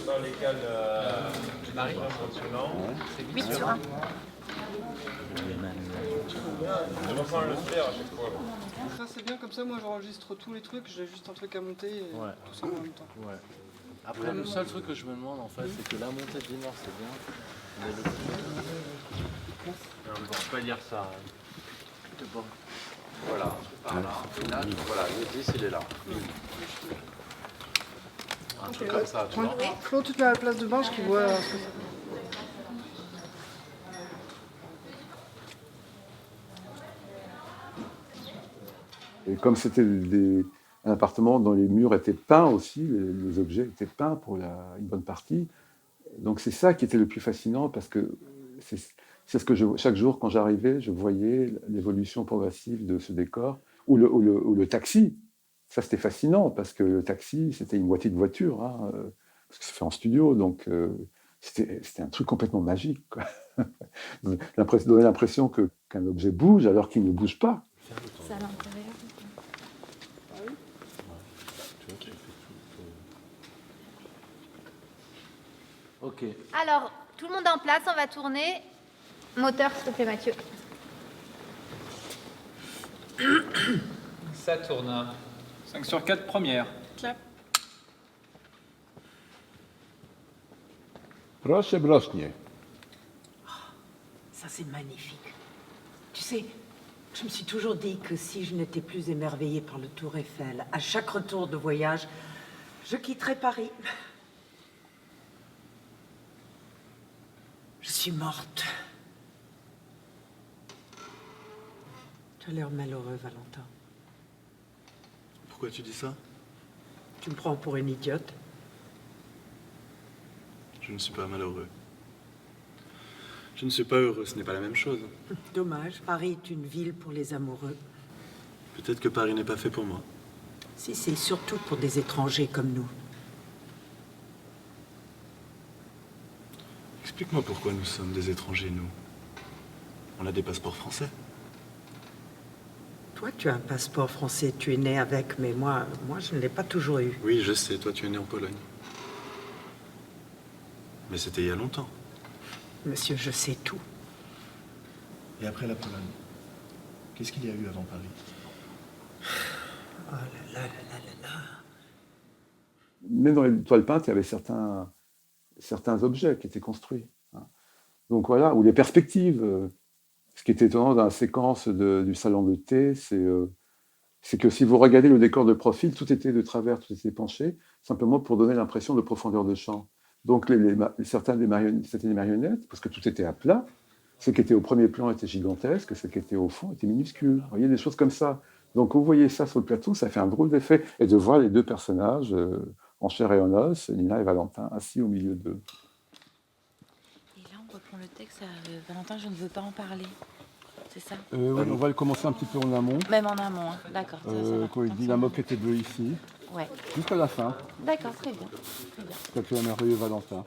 dans lesquels Marie C'est 8 sur 1. je reprends le faire à chaque fois. Ça c'est bien, comme ça moi j'enregistre tous les trucs, j'ai juste un truc à monter et tout ça en même temps. Ouais. Après, le seul truc que je me demande en fait, c'est que la montée du Nord c'est bien, mais le On ne peut pas dire ça. Voilà, par là. Et là, voilà, le 10 il est là. Un truc comme ça, tu vois. Flo, tu te mets à la place de Binge qui voit ce que c'est. Et comme c'était un appartement dont les murs étaient peints aussi, les objets étaient peints pour une bonne partie, donc c'est ça qui était le plus fascinant parce que c'est ce que chaque jour quand j'arrivais, je voyais l'évolution progressive de ce décor, ou le taxi. Ça c'était fascinant parce que le taxi c'était une moitié de voiture, hein, parce que c'est fait en studio, donc c'était un truc complètement magique, quoi. Donner l'impression qu'un objet bouge alors qu'il ne bouge pas. C'est à l'intérieur. Ok. Alors, tout le monde en place, on va tourner. Moteur, s'il te plaît, Mathieu. Ça tourne. 5 sur 4, première. Clap. Proszę brośnie. Ça, c'est magnifique. Tu sais, je me suis toujours dit que si je n'étais plus émerveillée par le Tour Eiffel, à chaque retour de voyage, je quitterais Paris. Je suis morte. Tu as l'air malheureux, Valentin. Pourquoi tu dis ça? Tu me prends pour une idiote. Je ne suis pas malheureux. Je ne suis pas heureux, ce n'est pas la même chose. Dommage, Paris est une ville pour les amoureux. Peut-être que Paris n'est pas fait pour moi. Si, c'est surtout pour des étrangers comme nous. Explique-moi pourquoi nous sommes des étrangers, nous. On a des passeports français. Toi, tu as un passeport français, tu es né avec, mais moi je ne l'ai pas toujours eu. Oui, je sais, toi tu es né en Pologne. Mais c'était il y a longtemps. Monsieur, je sais tout. Et après la Pologne, qu'est-ce qu'il y a eu avant Paris? Oh là là là là là là. Même dans les toiles peintes, il y avait certains objets qui étaient construits, hein. Donc voilà, ou les perspectives. Ce qui est étonnant dans la séquence du salon de thé, c'est que si vous regardez le décor de profil, tout était de travers, tout était penché, simplement pour donner l'impression de profondeur de champ. Donc certaines des marionnettes, parce que tout était à plat, ce qui était au premier plan était gigantesque, ce qui était au fond était minuscule. Vous voyez, des choses comme ça. Donc vous voyez ça sur le plateau, ça fait un drôle d'effet. Et de voir les deux personnages en chair et en os, Nina et Valentin, assis au milieu d'eux. Et là, on reprend le texte. Valentin, je ne veux pas en parler. C'est ça? Oui, on va le commencer un petit peu en amont. Même en amont, hein. D'accord. Quand il dit la moquette était bleue ici. Ouais. Jusqu'à la fin. D'accord, très bien. Très bien. Quand tu es un merveilleux Valentin.